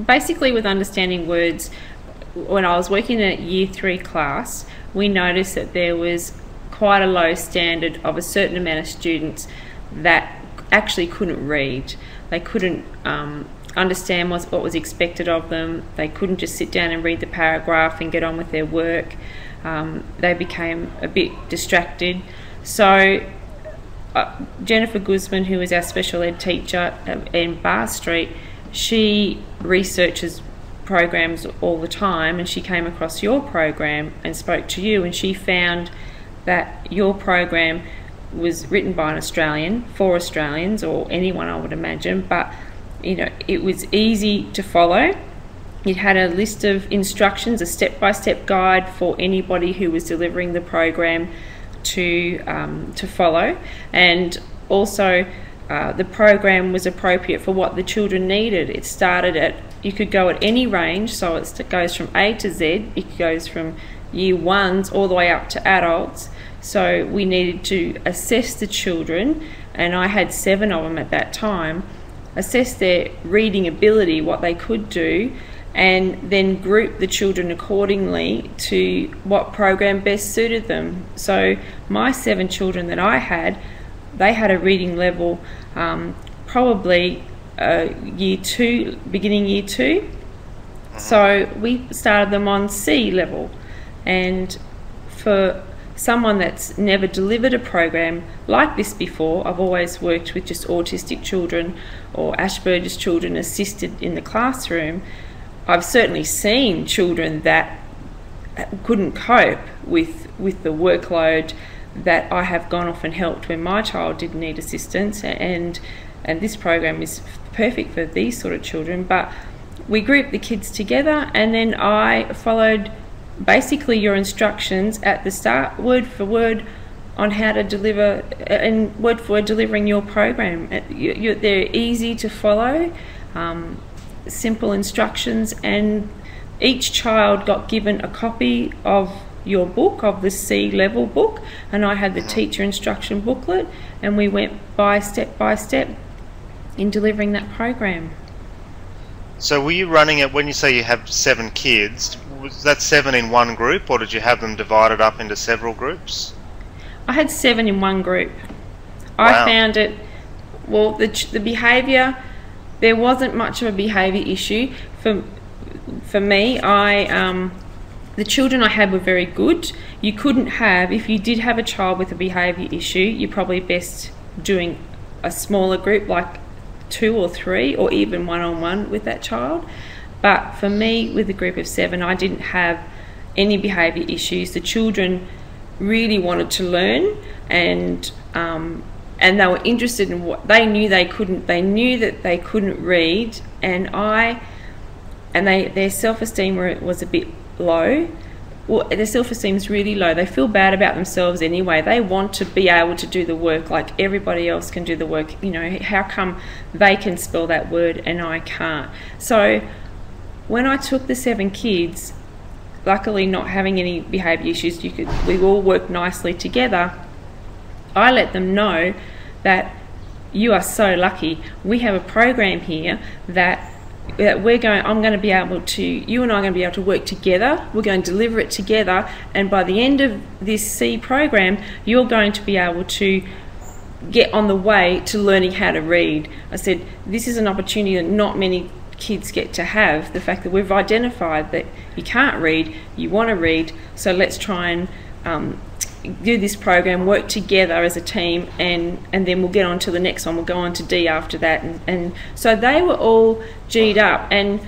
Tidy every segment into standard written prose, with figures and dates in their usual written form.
basically with understanding words, when I was working in a Year 3 class, we noticed that there was quite a low standard of a certain amount of students that actually couldn't read. They couldn't understand what was expected of them. They couldn't just sit down and read the paragraph and get on with their work. They became a bit distracted. So Jennifer Guzman, who is our special ed teacher in Bar Street, she researches programs all the time, and she came across your program and spoke to you, and she found that your program was written by an Australian for Australians, or anyone I would imagine, but you know, it was easy to follow. It had a list of instructions, a step-by-step guide for anybody who was delivering the program to follow, and also the program was appropriate for what the children needed. It started at, you could go at any range, so it goes from A to Z. It goes from Year 1s all the way up to adults. So we needed to assess the children, and I had 7 of them at that time, assess their reading ability, what they could do, and then group the children accordingly to what program best suited them. So my 7 children that I had, they had a reading level probably Year 2, beginning Year 2. So we started them on C level, and for someone that's never delivered a program like this before, I've always worked with just autistic children or Asperger's children assisted in the classroom. I've certainly seen children that couldn't cope with the workload that I have gone off and helped when my child didn't need assistance, and this program is perfect for these sort of children. But we grouped the kids together, and then I followed basically your instructions at the start, word for word, on how to deliver, and word for word delivering your program. They're easy to follow, simple instructions, and each child got given a copy of your book, of the C level book, and I had the teacher instruction booklet, and we went by step in delivering that program. So were you running it, when you say you have 7 kids, was that 7 in one group, or did you have them divided up into several groups? I had 7 in one group. Wow. I found it, well, the behaviour, there wasn't much of a behaviour issue. For me, the children I had were very good. You couldn't have, if you did have a child with a behaviour issue, you're probably best doing a smaller group, like 2 or 3, or even one-on-one with that child. But for me, with a group of 7, I didn't have any behaviour issues. The children really wanted to learn, and they were interested in what they knew they couldn't. They knew that they couldn't read, and their self-esteem was a bit low. Well, their self-esteem is really low. They feel bad about themselves anyway. They want to be able to do the work like everybody else can do the work. You know, how come they can spell that word and I can't? So when I took the 7 kids, luckily not having any behaviour issues, we all worked nicely together. I let them know that you are so lucky. We have a program here that I'm going to be able to, you and I are going to be able to work together. We're going to deliver it together, and by the end of this C program, you're going to be able to get on the way to learning how to read. I said, this is an opportunity that not many kids get to have, the fact that we've identified that you can't read, you want to read, so let's try and do this program, work together as a team, and then we'll get on to the next one. We'll go on to D after that, and so they were all G'd up. And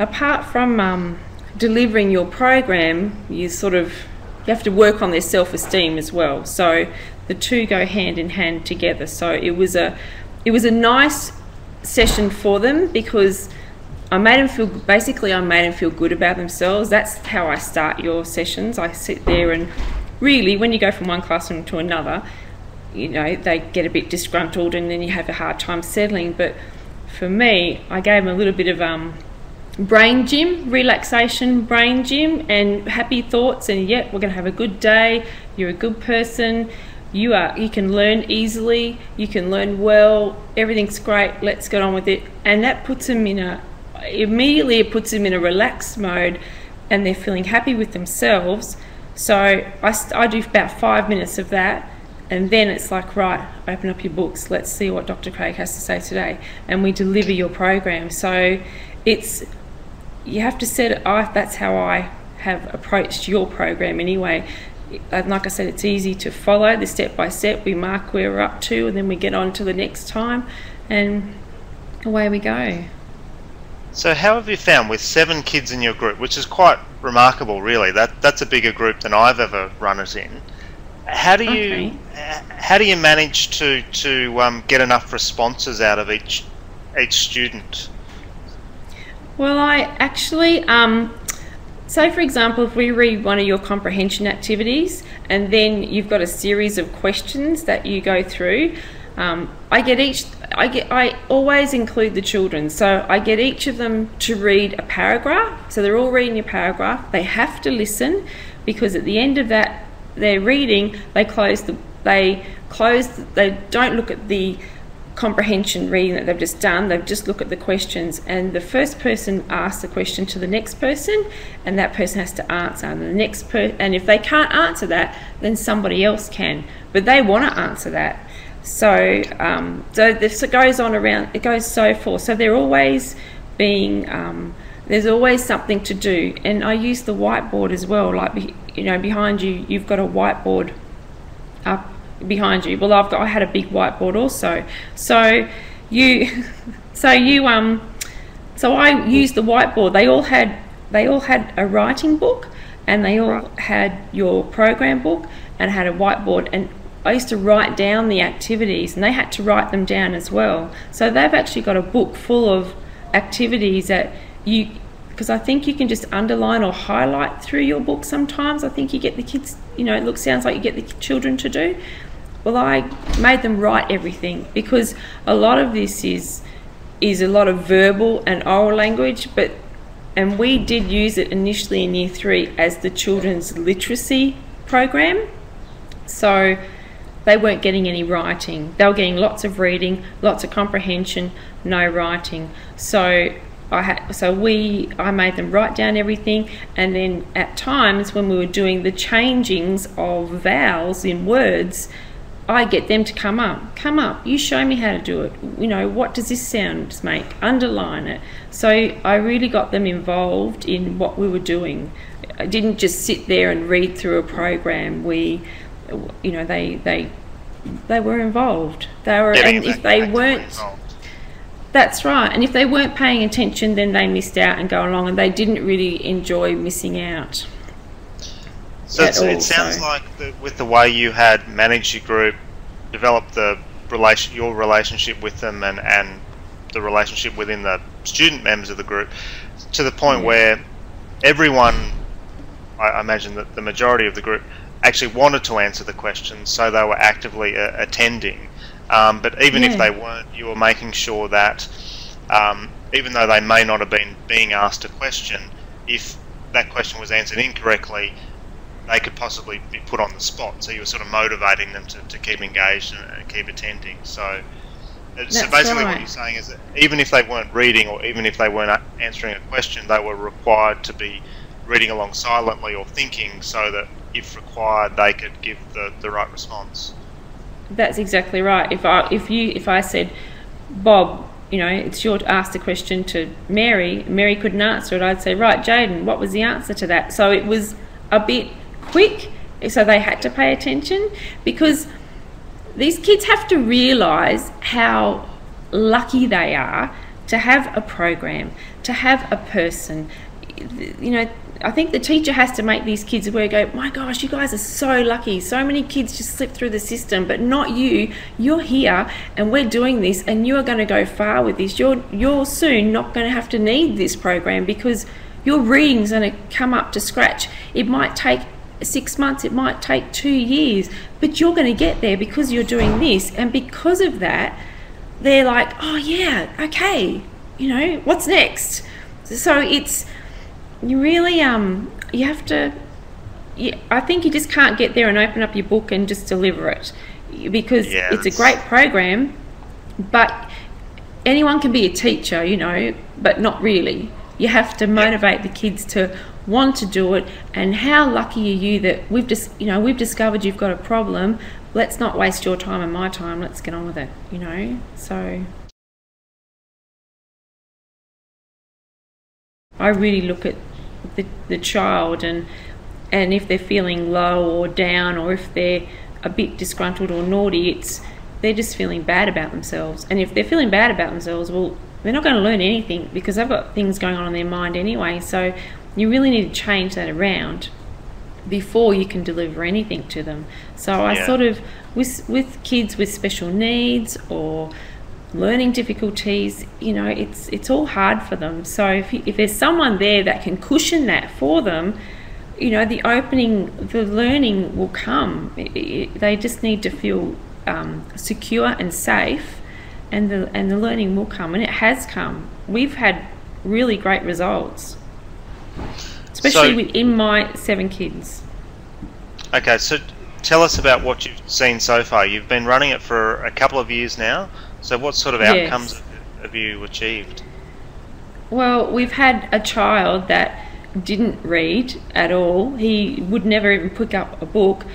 apart from delivering your program, you have to work on their self-esteem as well. So the two go hand in hand together. So it was a nice session for them, because I made them feel good about themselves. That's how I start your sessions. I sit there, and really, when you go from one classroom to another, you know, they get a bit disgruntled, and then you have a hard time settling. But for me, I gave them a little bit of brain gym, relaxation brain gym, and happy thoughts, and yeah, we're going to have a good day, you're a good person, you can learn easily, you can learn well, everything's great, let's get on with it. And that puts them in immediately it puts them in a relaxed mode and they're feeling happy with themselves. So I do about 5 minutes of that, and then it's like, right, open up your books, let's see what Dr. Craig has to say today, and we deliver your program. So you have to set it, that's how I have approached your program anyway. And like I said, it's easy to follow the step by step. We mark where we're up to, and then we get on to the next time, and away we go. So how have you found, with 7 kids in your group, which is quite remarkable really, that's a bigger group than I've ever run it in, how do you manage to get enough responses out of each student? Well, I actually so for example, if we read one of your comprehension activities and then you've got a series of questions that you go through, I always include the children. So I get each of them to read a paragraph. So they're all reading a paragraph. They have to listen, because at the end of that, they're reading, they don't look at the comprehension reading that they've just done, they've just looked at the questions, and the first person asks the question to the next person, and that person has to answer, and the next and if they can't answer that, then somebody else can, but they want to answer that. So so this goes on around, it goes so forth. So they're always being there's always something to do, and I use the whiteboard as well. Like, you know, behind you, you've got a whiteboard up behind you. Well, I had a big whiteboard also. So I used the whiteboard. They all had a writing book, and they all had your program book and had a whiteboard, and I used to write down the activities, and they had to write them down as well. So they've actually got a book full of activities that because I think you can just underline or highlight through your book sometimes. I think you get the kids, you know, sounds like you get the children to do. Well, I made them write everything, because a lot of this is a lot of verbal and oral language, and we did use it initially in Year 3 as the children's literacy program. So they weren't getting any writing. They were getting lots of reading, lots of comprehension, no writing. So I made them write down everything, and then at times when we were doing the changings of vowels in words, I get them to come up, you show me how to do it, you know, what does this sound make, underline it. So I really got them involved in what we were doing. I didn't just sit there and read through a program. They were involved. And if they weren't, that's right, and if they weren't paying attention, then they missed out and go along, and they didn't really enjoy missing out. So it sounds like with the way you had managed your group, developed your relationship with them, and the relationship within the student members of the group, to the point where everyone, I imagine that the majority of the group, actually wanted to answer the questions, so they were actively attending. But even if they weren't, you were making sure that even though they may not have been being asked a question, if that question was answered incorrectly, they could possibly be put on the spot. So you were sort of motivating them to keep engaged and keep attending. So basically what you're saying is that even if they weren't reading, or even if they weren't answering a question, they were required to be reading along silently or thinking, so that if required they could give the right response. That's exactly right. If I said, Bob, you know, it's your to ask the question to Mary couldn't answer it, I'd say, right, Jaden, what was the answer to that? So it was a bit quick, so they had to pay attention, because these kids have to realise how lucky they are to have a program, to have a person. You know, I think the teacher has to make these kids aware, go, my gosh, you guys are so lucky. So many kids just slip through the system, but not you. You're here and we're doing this, and you are going to go far with this. You're soon not going to have to need this program, because your reading's going to come up to scratch. It might take 6 months, it might take 2 years, but you're going to get there because you're doing this. And because of that, they're like, oh yeah, okay, you know, what's next? So it's, you really you have to, I think you just can't get there and open up your book and just deliver it, because it's a great program, but anyone can be a teacher, you know, but not really. You have to motivate the kids to want to do it. And how lucky are you that we've discovered you've got a problem. Let's not waste your time and my time. Let's get on with it, you know. So I really look at the child, and if they're feeling low or down, or if they're a bit disgruntled or naughty, they're just feeling bad about themselves. And if they're feeling bad about themselves, well, they're not going to learn anything, because they've got things going on in their mind anyway. So you really need to change that around before you can deliver anything to them. So I sort of, with kids with special needs or learning difficulties, you know, it's all hard for them. So if there's someone there that can cushion that for them, you know, the learning will come. They just need to feel secure and safe, and the learning will come, and it has come. We've had really great results, especially within my 7 kids. Okay, so tell us about what you've seen so far. You've been running it for a couple of years now, so what sort of outcomes have you achieved? Well, we've had a child that didn't read at all. He would never even pick up a book.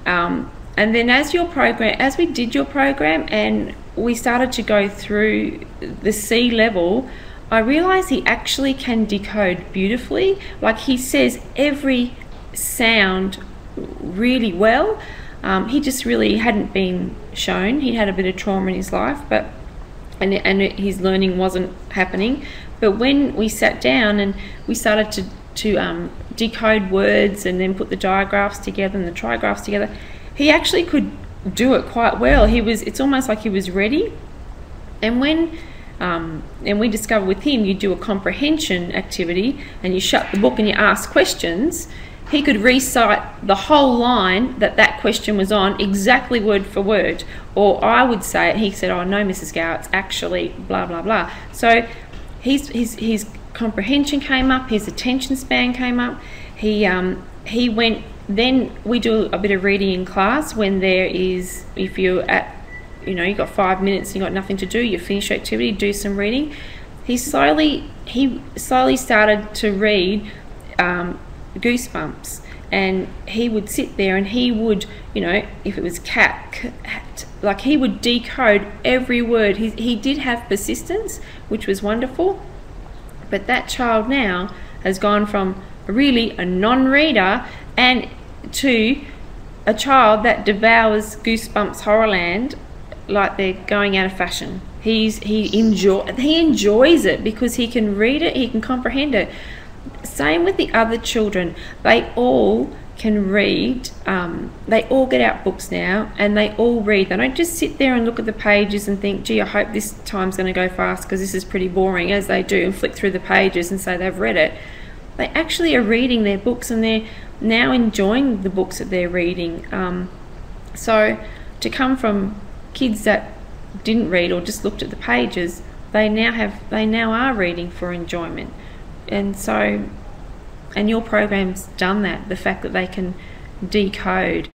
And then as we did your program and we started to go through the C level, I realized he actually can decode beautifully. Like, he says every sound really well. He just really hadn't been shown. He'd had a bit of trauma in his life, and his learning wasn't happening. But when we sat down and we started to decode words and then put the digraphs together and the trigraphs together, he actually could do it quite well. It's almost like he was ready. And and we discovered with him, you do a comprehension activity and you shut the book and you ask questions. He could recite the whole line that question was on, exactly word for word. Or I would say it, he said, "Oh no, Mrs. Gower, it's actually blah blah blah." So his comprehension came up, his attention span came up. He went. Then we do a bit of reading in class when if you're at, you know, you've got 5 minutes and you've got nothing to do, you finish your activity, do some reading. He slowly started to read Goosebumps, and he would sit there and he would, you know, if it was cat, like, he would decode every word. He did have persistence, which was wonderful. But that child now has gone from really a non-reader and to a child that devours Goosebumps Horrorland like they're going out of fashion. He enjoys it because he can read it, he can comprehend it. Same with the other children. They all can read. They all get out books now and they all read. They don't just sit there and look at the pages and think, gee, I hope this time's going to go fast because this is pretty boring, as they do, and flick through the pages and say they've read it. They actually are reading their books and they're now enjoying the books that they're reading. So to come from kids that didn't read or just looked at the pages, they now are reading for enjoyment. And so, and your program's done that, the fact that they can decode.